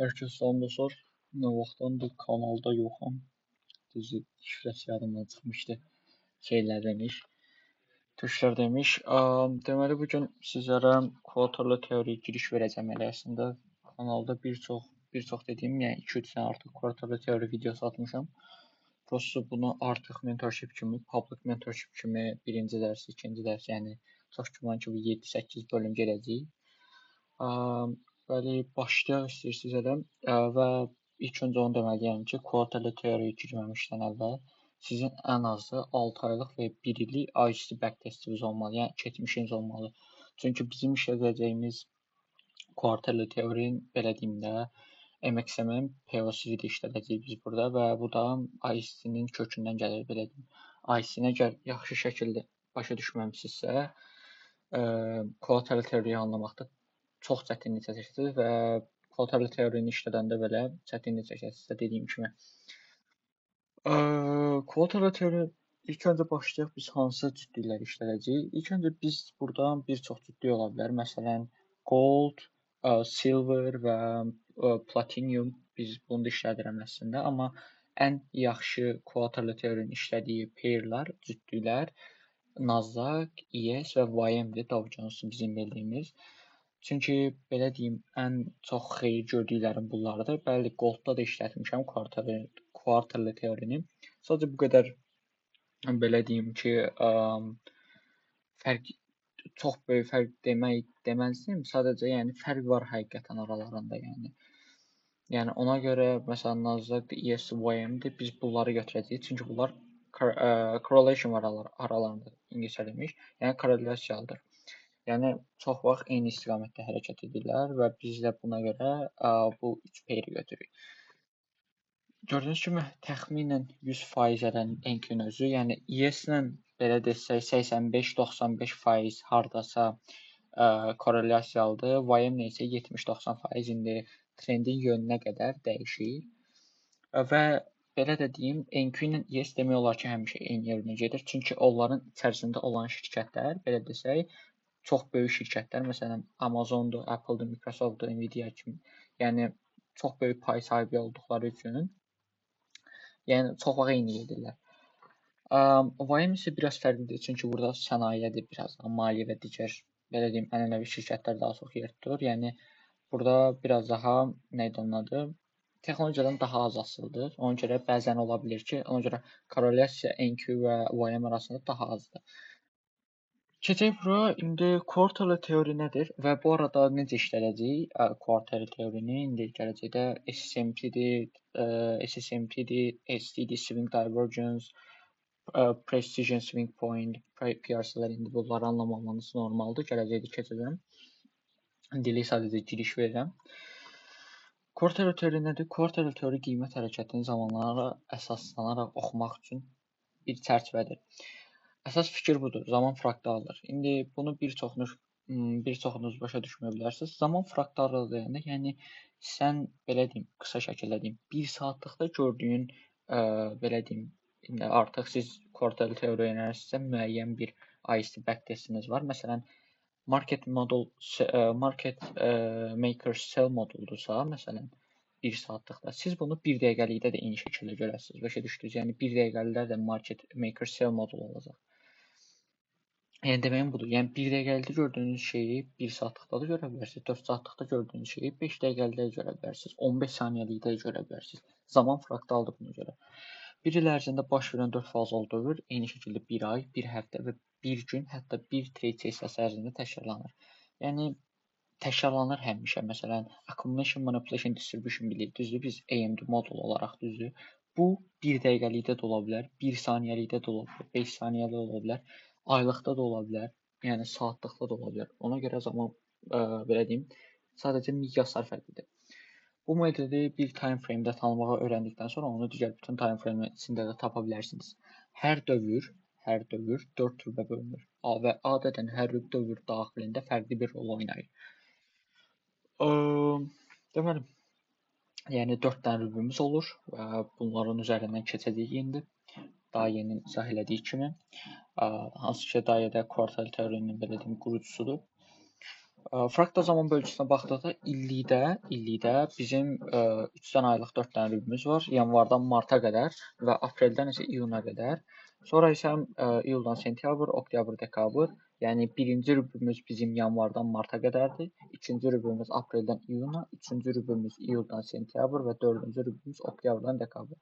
Hər kəs salamlaşır. Nə vaxtdandır kanalda yoxam. Düzü şifrəsi yadımdan çıxmışdı. Şeylər demiş, tuşlar demiş. Deməli bu gün sizlərə quarterly teoriya giriş verəcəm elə əslində. Kanalda bir çox dediyim, yəni 2-3 dənə artıq quarterly teoriya videosu atmışam. Prosta bunu artıq mentorship kimi, public mentorship kimi birinci dərs, ikinci dərs, yəni çox güman ki bu 7-8 bölüm gedəcək. Bəli, başlayaq istəyirsiniz elə və ilk öncə onu deməliyəm ki, quarterly teoriya girməmişdən əvvəl sizin ən azı 6 aylıq və 1 illik IC backtestiniz olmalı, yəni keçmişiniz olmalı. Çünki bizim işlədəcəyimiz quarterly teorinin belə deyim də MXM'in POC-də işlədəcəyik biz burada və bu da IC-nin kökündən gəlir, belə deyim. IC-nə əgər yaxşı şəkildə başa düşməmisinizsə, quarterly teoriyanı anlamaqda çox çətinlik çəkəcəksiniz və quarterly teorini işlədəndə belə çətinlik çəkəcəksiniz dediyim kimi. Quarterly teori ilk öncə başlayaq biz hansı cütlükləri işlədəcəyik. İlk öncə biz buradan bir çox cütlük ola bilər. Məsələn, gold, silver və platinum biz bunu da işlədirəm əslində, amma ən yaxşı quarterly teorinin işlədiyi pairlər, cütlüklər Nasdaq, ES və YM-dir, Dow Jones bizim bildiyimiz. Çünki belə deyim, ən çox xeyir gördüklərim bunlardır. Bəli, goldda da işlətmişəm quarterly teorini. Sadəcə bu qədər belə deyim ki, çox böyük fərq deməzdim. Sadəcə yəni fərq var həqiqətən aralarında yəni. Yəni ona görə məsələn Nasdaq, ES, YM-dir. Biz bunları götürəcəyik. Çünki bunlar correlation var aralarında ingiliscə demiş. Yəni korrelyasiyalıdır. Yəni çox vaxt eyni istiqamətdə hərəkət edirlər və biz də buna görə bu 3 peyri götürürük. Gördüyünüz kimi təxminən 100% NQ-nun özü, yəni ES-lə belə desək 85-95% hardasa korrelyasiyalıdır. YM-lə isə 70-90% indi trendin yönünə qədər dəyişir. Və belə də deyim, NQ ilə ES demək olar ki, həmişə eyni yerinə gedir. Çünki onların içərisində olan şirkətlər, belə desək, çox böyük şirkətlər, məsələn Amazondur, Apple'dur, Microsoftdur, Nvidia kimi, yəni çox böyük pay sahibi olduqları üçün, yəni çox vaxt eyni edirlər. YM isə biraz fərqlidir, çünki burada sənayədir, biraz daha maliyyə və digər, belə deyim, ənənəvi şirkətlər daha çox yer tutur. Yəni burada biraz daha nədir onun adı? Texnologiyadan daha az asılıdır. Ona görə bəzən ola bilər ki, ona görə korrelyasiya NQ və YM arasında daha azdır. Keçək bura. İndi quarterly teori nədir və bu arada necə işlədəcəyik quarterly teorini? İndi gələcəkdə SSMP-dir, STD, swing divergence, precision swing point, PRC-lər indi bunları anlamamız normaldır. Gələcəkdə keçəcəm. İndilik sadəcə giriş verirəm. Quarterly teori nədir? Quarterly teori qiymət hərəkətinin zamanlara əsaslanaraq oxumaq üçün bir çərçivədir. Əsas fikir budur, zaman fraktaldır. İndi bunu bir çoxunuz başa düşməyə bilərsiniz. Zaman fraktaldır deyəndə, yəni sən belə deyim, qısa şəkildə deyim, 1 saatlıqda gördüyün belə deyim, indi artıq siz quarterly teoriya öyrənirsinizsə müəyyən bir IC backtestiniz var. Məsələn, market maker sell moduldursa, məsələn 1 saatlıqda siz bunu 1 dəqiqəlikdə də eyni şəkildə görərsiniz. Başa düşdünüz? Yəni 1 dəqiqəlikdə də market maker sell modulu olacaq. Yəni deməyim budur. Yəni 1 dəqiqəlikdə gördüyünüz şeyi 1 saatlıqda da görə bilərsiniz, 4 saatlıqda gördüyünüz şeyi 5 dəqiqəlikdə də görə bilərsiniz, 15 saniyəlikdə də görə bilərsiniz. Zaman fraktaldır buna görə. Bir il ərzində baş verən 4 fazal dövr eyni şəkildə 1 ay, 1 həftə və 1 gün, hətta 1 trade sessiyası ərzində təkrarlanır. Yəni təkrarlanır həmişə. Məsələn, accumulation, manipulation, distribution bilik, düzdür? Biz AMD modul olaraq düzdür. Bu 1 dəqiqəlikdə də ola bilər, 1 saniyəlikdə də ola bilər, 5 saniyəlikdə də ola bilər, aylıqda da ola bilər, yəni saatlıqda da ola bilər. Ona görə zaman belə deyim, sadəcə miqyaslar fərqlidir. Bu metodi bir time frame-də tanımağı öyrəndikdən sonra onu digər bütün time frame-in içində də tapa bilərsiniz. Hər dövr 4 türbə bölünür. Və adətən hər dövr daxilində fərqli bir rol oynayır. Deməli, yəni 4 dənə rübümüz olur və bunların üzərindən keçəcəyik indi. Daha yeni izah elədiyi kimi, hansı ki, dairədə quarterly teorinin belə deyim qurucusudur. Fraktal zaman bölgüsünə baxdıqda illikdə bizim 3 dənə aylıq 4 dənə rübümüz var. Yanvardan marta qədər və apreldən isə iyuna qədər. Sonra isə iyuldan sentyabr, oktyabr, dekabr. Yəni birinci rübümüz bizim yanvardan marta qədərdir. İkinci rübümüz apreldən iyuna, üçüncü rübümüz iyuldan sentyabr və dördüncü rübümüz oktyabrdan dekabr.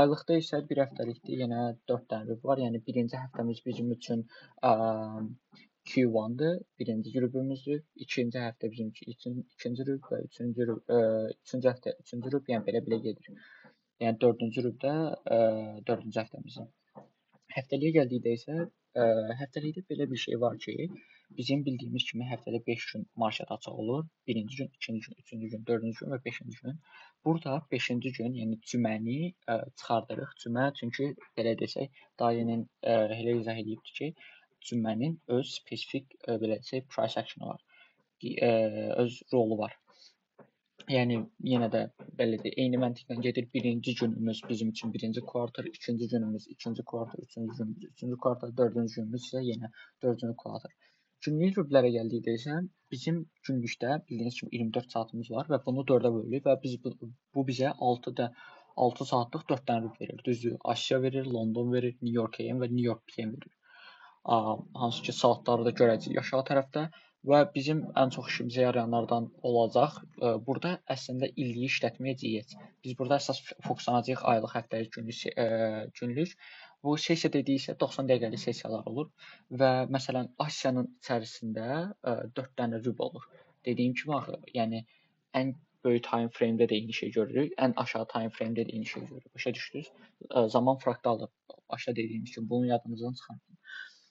Aylıqda isə bir həftəlikdir, yenə 4 dənə rüb var. Yəni birinci həftəmiz bizim üçün Q1'dır, birinci rübümüzdür. İkinci həftə bizim üçün ikinci rüb və üçüncü həftə üçüncü rüb, yəni belə gedir. Yəni dördüncü rübdə dördüncü həftəmizin. Həftəliyə gəldikdə isə həftəlikdə belə bir şey var ki, bizim bildiyimiz kimi həftədə 5 gün marşrut açıq olur. Birinci gün, ikinci gün, üçüncü gün, dördüncü gün və beşinci gün. Burada 5-ci gün, yəni cüməni çıxardırıq. Cümə çünki belə desək, Dayenin elə izah edibdir ki, cümlənin öz spesifik belə desək price action'ı var. Öz rolu var. Yəni yenə də belə deyək, eyni məntiqlə gedir. Birinci günümüz bizim üçün birinci kvartal, ikinci günümüz ikinci kvartal, üçüncü günümüz üçüncü kvartal, dördüncü günümüz isə yenə dördüncü kvartal. Günlük rüblərə gəldikdə isə bizim günlükdə bildiyiniz kimi 24 saatımız var və bunu 4-ə bölürük və biz bu bizə 6 saatlıq 4 dənə rüb verir. Düzdür? Asiya verir, London verir, New York AM və New York PM verir. Hansı ki saatları da görəcəyik aşağı tərəfdə və bizim ən çox işimizə yarayanlardan olacaq. Burada əslində illiyi işlətməyəcəyik. Biz burada əsas fokuslanacağıq aylıq, həftəlik, günlük. Bu sessiya dediyi isə 90 dəqiqəlik sessiyalar olur və məsələn Asiyanın içərisində 4 dənə rüb olur. Dediyim kimi axı, yəni ən böyük time frame-də də eyni şey görürük, ən aşağı time frame-də də eyni şey görürük. Başa düşdünüz? Zaman fraktaldır. Başda dediyimiz kimi bunu yadınızdan çıxarmayın.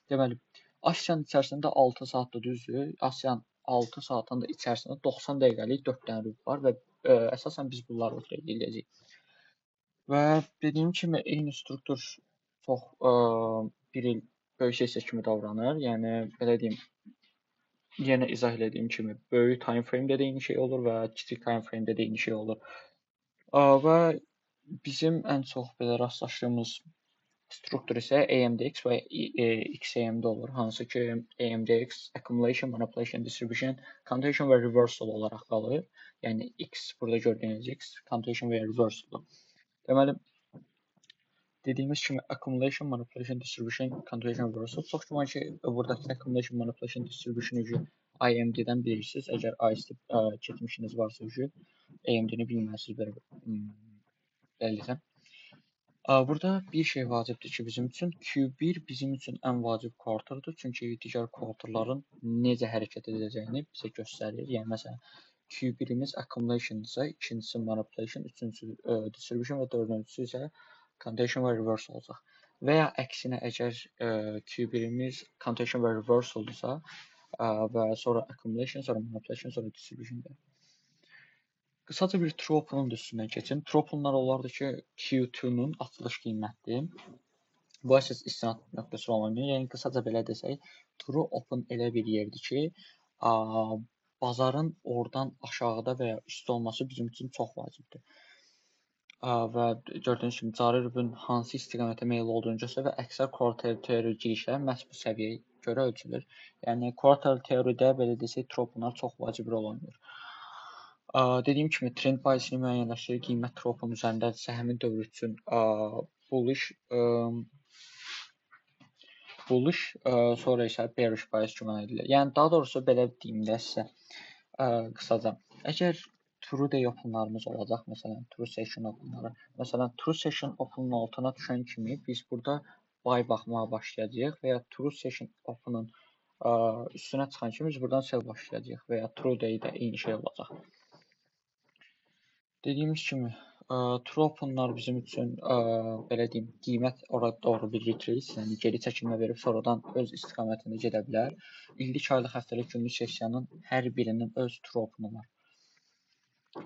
Deməli, Asiyanın içərisində 6 saatdır, düzdür? Asiyanın 6 saatın da içərisində 90 dəqiqəlik 4 dənə rüb var və əsasən biz bunları trade edəcəyik. Və dediyim kimi eyni struktur çox bir il böyük sessiya kimi davranır. Yəni belə deyim, yenə izah etdiyim kimi böyük time frame-də də eyni şey olur və kiçik time frame-də də eyni şey olur. Və bizim ən çox belə rastlaşdığımız struktur isə AMDX və XAMD olur. Hansı ki AMDX accumulation, manipulation, distribution, contention və reversal olaraq qalır. Yəni X burada gördüyünüz X contention və reversal. Deməli dediyimiz kimi accumulation, manipulation, distribution, contention, reversal. Çox güman ki buradakı accumulation, manipulation, distribution AMD-dən bilirsiniz. Əgər IST keçmişiniz varsa AMD-ni bilməlisiniz belə desəm. Burada bir şey vacibdir ki, bizim üçün Q1 bizim üçün ən vacib kvartaldır. Çünki digər kvartalların necə hərəkət edəcəyini bizə göstərir. Yəni məsələn Q1-imiz accumulation-dırsa, ikincisi manipulation, üçüncüsü distribution və dördüncüsü isə contention və reversal olacaq. Və ya əksinə əgər Q1-imiz contention və reversal-dırsa və sonra accumulation, sonra manipulation, sonra distribution-dir. Qısaca bir true open-un üstündən keçin. True open-lar olardı ki, Q2-nun açılış qiymətidir. Bu əsas istinad nöqtəsi olmalıdır. Yəni qısaca belə desək, true open elə bir yerdir ki, bazarın oradan aşağıda və ya üstdə olması bizim üçün çox vacibdir. Və gördüyünüz kimi cari rübün hansı istiqamətə meyl olduğunu göstərir və əksər quarter teori girişlər məhz bu səviyyəyə görə ölçülür. Yəni quarter teoridə belə desək, true open-lar çox vacib rol oynayır. Dediyim kimi trend biasini müəyyənləşdirir. Qiymət trend üzərindədirsə həmin dövr üçün bullish, sonra isə bearish bias güman edilir. Yəni daha doğrusu belə deyim də sizə qısaca. Əgər true day openlarımız olacaq, məsələn true session openları. Məsələn true session openun altına düşən kimi biz burada buy baxmağa başlayacağıq və ya true session openun üstünə çıxan kimi biz buradan sell başlayacağıq və ya true day də eyni şey olacaq. Dediyimiz kimi true openlar bizim üçün belə deyim, qiymət ora doğru bir retrace, yəni geri çəkilmə verib sonradan öz istiqamətində gedə bilər. İllik, aylıq, həftəlik, günlük sessiyanın hər birinin öz true openu var.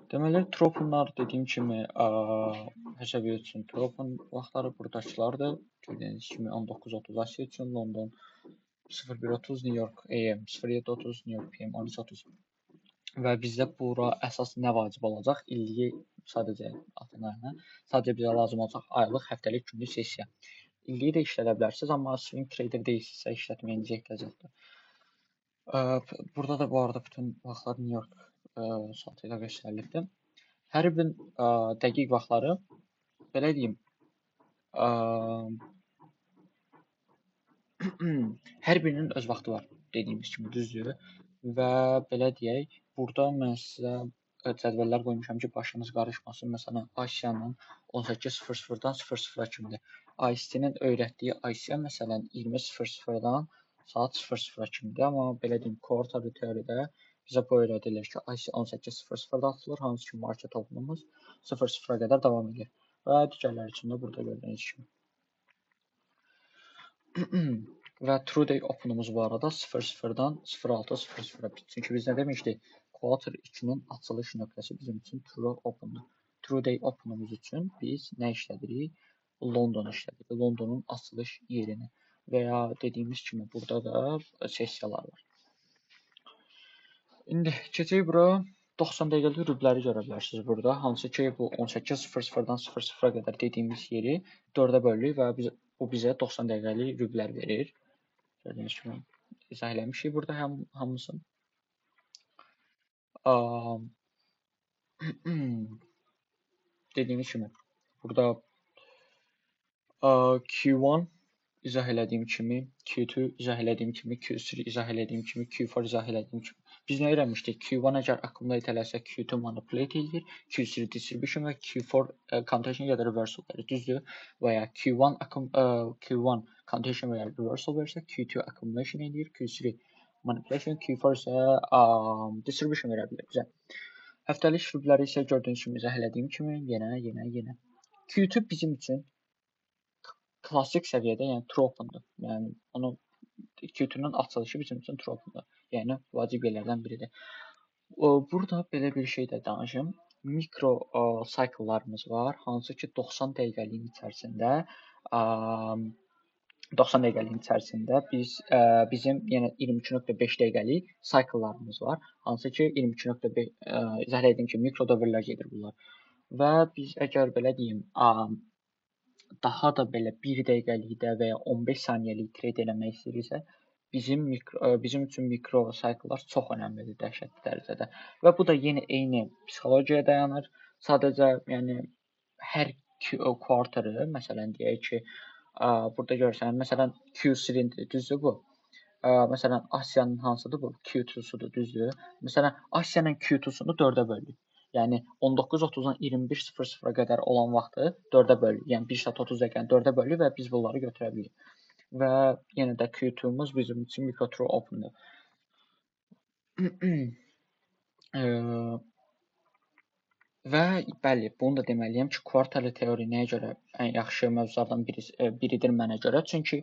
Deməli, true openlar dediyim kimi hesab üçün true open vaxtları buradakılardır. Gördüyünüz kimi 19:30 Asiya üçün, London 01:30, New York AM 07:30, New York PM 13:30. Və bizdə bura əsas nə vacib olacaq? İlliyi sadəcə atınayına, sadəcə bizə lazım olacaq aylıq, həftəlik, günlük sessiya. İlliyi də işlədə bilərsiniz, amma swing trader deyilsinizsə işlətməyiniz ehtiyacı yoxdur. Burada da bu arada bütün vaxtlar New York saatı ilə göstərilibdir. Hər birinin dəqiq vaxtları belə deyim, hər birinin öz vaxtı var dediyimiz kimi, düzdür? Və belə deyək, burada mən sizə cədvəllər qoymuşam ki, başınız qarışmasın. Məsələn, Asiyanın 18:00-dan 00:00 kimidir. IST-nin öyrətdiyi Asiya məsələn 20:00-dan saat 00:00 kimidir. Amma belə deyim, quarterly teoriyada bizə bu öyrədilir ki, Asiya 18:00-da atılır, hansı ki market openumuz 00:00-a qədər davam edir. Və digərləri üçün də burada gördüyünüz kimi. Və true day openumuz bu arada 00:00-dan 06:00-a. Çünki biz nə demişdik? Quarter 2-nin açılış nöqtəsi bizim üçün true opendur. True day openumuz üçün biz nə işlədirik? London işlədirik. Londonun açılış yerini və ya dediyimiz kimi burada da sessiyalar var. İndi keçək bura. 90 dəqiqəlik rubləri görə bilərsiniz burada. Hansı ki bu 18:00-dan 00:00-a qədər dediyimiz yeri 4-ə bölürük və bu bizə 90 dəqiqəlik rublər verir. Gördüyünüz kimi izah eləmişik burada hamısını. Dediyimiz kimi burada Q1 izah elədiyim kimi, Q2 izah elədiyim kimi, Q3 izah elədiyim kimi, Q4 izah elədiyim kimi. Biz nə öyrənmişdik? Q1 əgər accumulate eləsə, Q2 manipulate edir, Q3 distribution və Q4 contention ya da reversal verir. Düzdür? Və ya Q1 contention və ya reversal versə, Q2 accumulation edir, Q3 manipulation, Q4 isə distribution verə bilər bizə. Həftəlik rubləri isə gördüyünüz kimi izah elədiyim kimi yenə. Q2 bizim üçün klassik səviyyədə, yəni true opendur. Yəni onu Q2-nin açılışı bizim üçün true opendur. Yəni vacib yerlərdən biridir. Burada belə bir şey də danışım. Mikro cycle'larımız var, hansı ki 90 dəqiqəliyin içərisində bizim yenə 22.5 dəqiqəlik cycle'larımız var. Hansı ki 22.5 izah etdiyim kimi mikro dövrlər gedir bunlar. Və biz əgər belə deyim, daha da belə 1 dəqiqəlikdə və ya 15 saniyəlik trade eləmək istəyirsə, bizim üçün mikro cycle'lar çox önəmlidir, dəhşətli dərəcədə. Və bu da yenə eyni psixologiyaya dayanır. Sadəcə, yəni hər quarter-ı, məsələn deyək ki, burada görürsən, məsələn Q3-dir, düzdür bu? Məsələn Asiyanın hansıdır bu? Q2-sudur, düzdür? Məsələn Asiyanın Q2-sunu 4-ə bölürük. Yəni 19:30-dan 21:00-a qədər olan vaxtı 4-ə bölürük. Yəni 1 saat 30 dəqiqəni 4-ə bölürük və biz bunları götürə bilirik. Və yenə də Q2-muz bizim üçün micro true opendur. Və bəli, bunu da deməliyəm ki, quarterly teori nəyə görə ən yaxşı mövzulardan biridir mənə görə. Çünki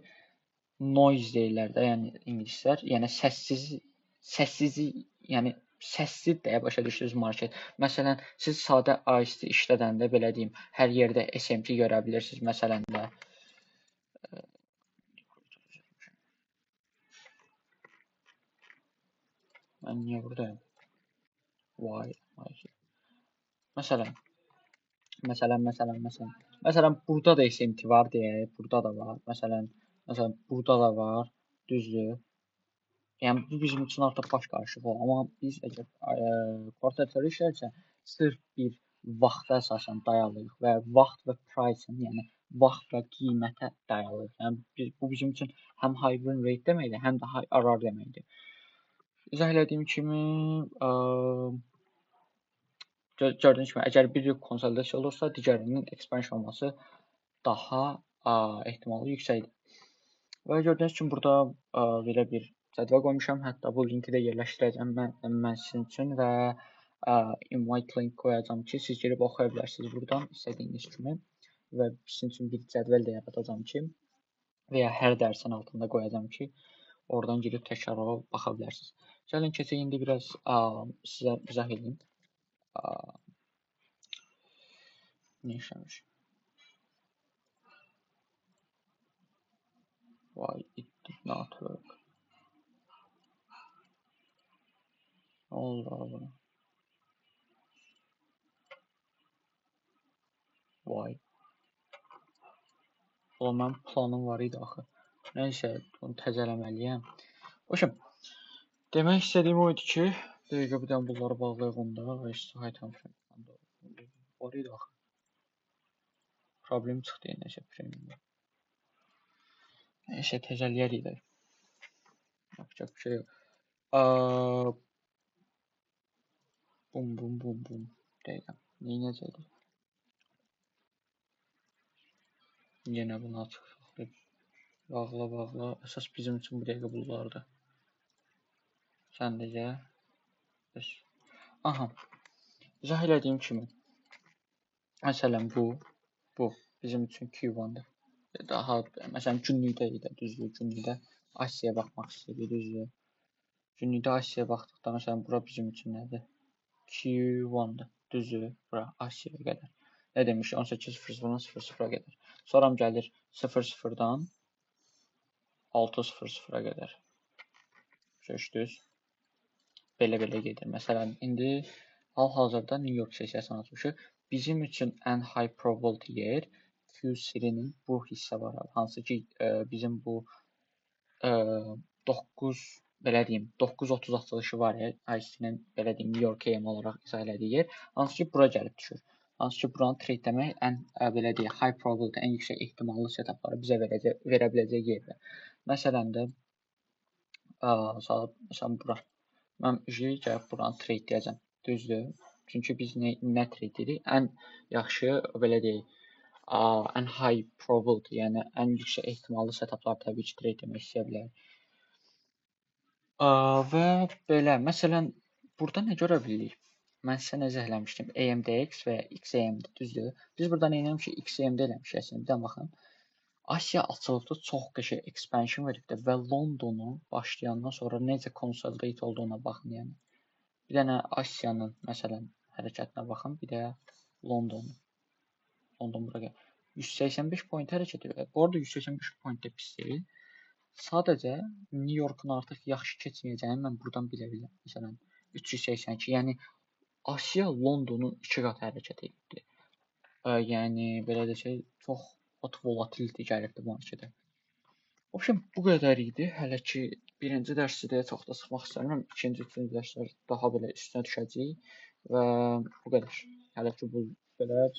noise deyirlər də, yəni ingilislər, yəni yəni səssiz deyə başa düşdünüz market. Məsələn, siz sadə IST işlədəndə belə deyim, hər yerdə SMT görə bilirsiniz məsələn də. Mən niyə buradayım? Why? Məsələn, burada da SMT var deyək, burada da var. Məsələn, burada da var, düzdür? Yəni bu bizim üçün artıq baş qarışıqlı. Amma biz əgər quarter teori işlərsə, sırf bir vaxta əsasən dayalıyıq və vaxt və price-ın, yəni vaxt və qiymətə dayalıyıq. Yəni bu bizim üçün həm high win rate deməkdir, həm də high RR deməkdir. İzah elədiyim kimi, gördüyünüz kimi, əgər bir konsolidasiya olursa, digərinin expansion olması daha ehtimalı yüksəkdir. Və gördüyünüz kimi, burada belə bir cədvəl qoymuşam. Hətta bu linki də yerləşdirəcəm mən sizin üçün və invite link qoyacağam ki, siz girib oxuya bilərsiniz buradan istədiyiniz kimi və sizin üçün bir cədvəl də yaradacağam ki, və ya hər dərsin altında qoyacağam ki, oradan girib təkrar baxa bilərsiniz. Gəlin keçək indi biraz sizə izah edeyim. Nə işləmiş? Why it did not work? Nə oldu buna? Why? Ola mənim planım var idi axı. Nəysə, bunu təzələməliyəm. Hoşum. Demək istədiyim o idi ki, dəqiqə bir dənə bunları bağlayaq onda. High time frame. Var idi axı. Problem çıxdı nəsə premiumda. Nəsə təzələyərik də. Yapacaq bir şey yox. Bum bum bum bum. Dəqiqə. Neynəcəkdik? Yenə bunu açıq saxlayıb. Bağla. Əsas bizim üçün bu dəqiqə bunlardır. Sən necə? Bəs. Aha. İzah elədiyim kimi. Məsələn bu bizim üçün Q1-dır. Daha məsələn günlükdə idi, düzdür? Günlükdə Asiyaya baxmaq istəyirik, düzdür? Günlükdə Asiyaya baxdıqda məsələn bura bizim üçün nədir? Q1-dır, düzdür? Bura Asiyaya qədər. Nə demiş? 18:00-dan 00:00-a qədər. Sonra gəlir 00-dan 6:00-a qədər. Düz. Belə gedir. Məsələn, indi hal-hazırda New York sessiyasını açmışıq. Bizim üçün ən high probability yer Q3-nin bu hissə var. Hansı ki bizim bu 9:30 açılışı var ya, ICE-nin belə deyim New York AM olaraq izah elədiyi yer. Hansı ki bura gəlib düşür. Hansı ki buranı trade demək ən belə deyək high probability, ən yüksək ehtimallı setupları bizə verə biləcək yerdir. Məsələn də məsələn bura. Mən gəlib buranı trade deyəcəm. Düzdür? Çünki biz nə trade edirik? Ən yaxşı belə deyək ən high probability, yəni ən yüksək ehtimallı setuplar təbii ki trade etmək istəyə bilərik. Və belə, məsələn, burada nə görə bilirik? Mən sizə nəzər eləmişdim. AMDX və XAMD, düzdür? Biz burada nə eləmişik? XAMD eləmişik əslində. Bir dənə baxın. Asiya açılıbda çox qəşəng expansion veribdi və Londonu başlayandan sonra necə consolidate olduğuna baxın, yəni. Bir dənə Asiyanın məsələn hərəkətinə baxın, bir də London bura gəl. 185 point hərəkət edir. Bu arada 185 point də pis deyil. Sadəcə New Yorkun artıq yaxşı keçməyəcəyini mən buradan bilə bilirəm. Məsələn 382, yəni Asiya Londonun 2 qat hərəkət edirdi. Yəni belə desək çox volatility gəlirdi bu ölkədə. Obşən bu qədər idi. Hələ ki birinci dərsdə çox da sıxmaq istəmirəm. İkinci, üçüncü dərslər daha belə üstünə düşəcək və bu qədər. Hələ ki bu qədər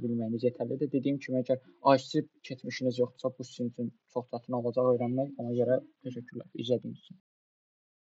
bilməyiniz yetərlidir. Dediyim kimi əgər IC keçmişiniz yoxdursa bu sizin üçün çox çətin olacaq öyrənmək. Ona görə təşəkkürlər izlədiyiniz üçün.